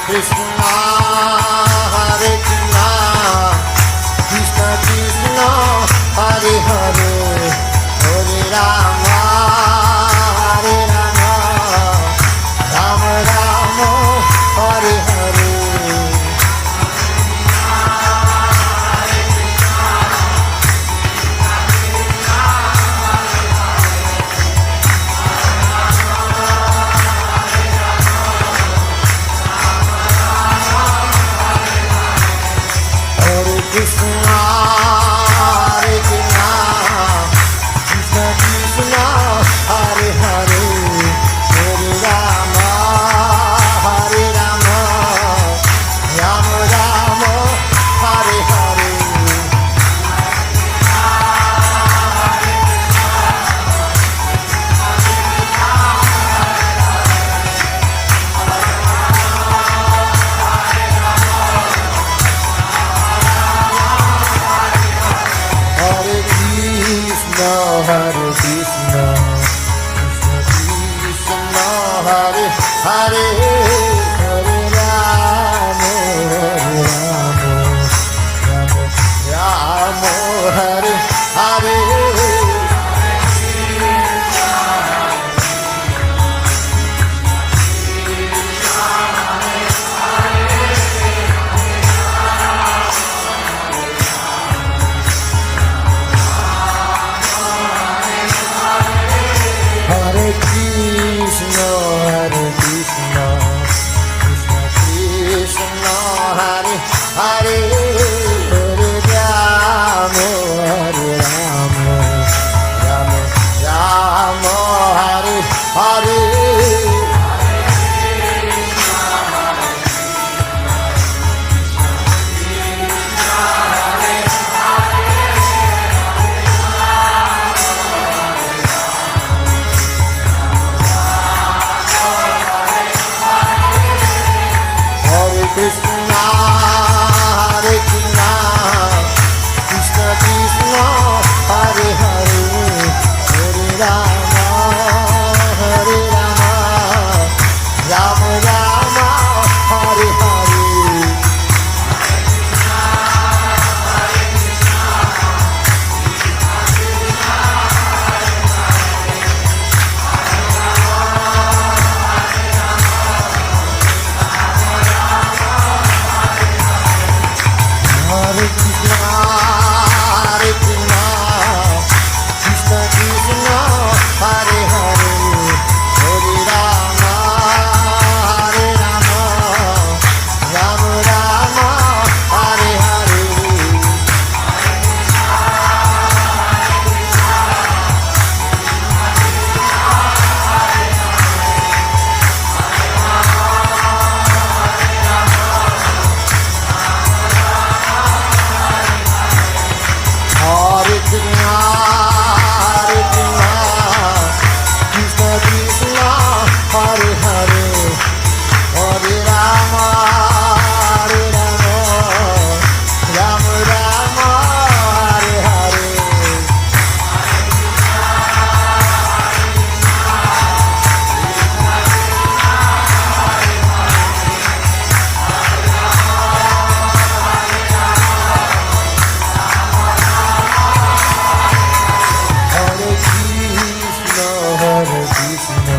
Krishna, Hare Krishna, Krishna Krishna, Hare Hare, Hare Rama, Hare Rama, Rama Rama, Hare Hare. Krishna, Hare Krishna, Krishna Krishna, Hare Hare, Hare Rama, Hare Rama, Rama Rama, Hare Hare. Hare Krishna, Hare Krishna, Krishna Krishna, Hare Hare, Hare Rama, Hare Rama, Rama Rama, Hare Hare. Hare Krishna, Hare Krishna, Krishna Krishna, Hare Hare, Hare Rama, Hare Rama, Rama Rama, Hare Hare. Krishna, Hare Krishna, Krishna Krishna, Hare Hare, Hare Rama, Hare Rama, Rama Rama, Hare Hare. Hare Krishna, Hare Krishna, Krishna Krishna, Hare Hare, Hare Rama, Hare Rama, Rama Rama, Hare Hare. Hare Krishna, Hare Krishna, Krishna Krishna, Hare Hare, Hare Rama, Hare Rama, Rama Rama, Hare Hare. Hare Krishna, Hare Krishna,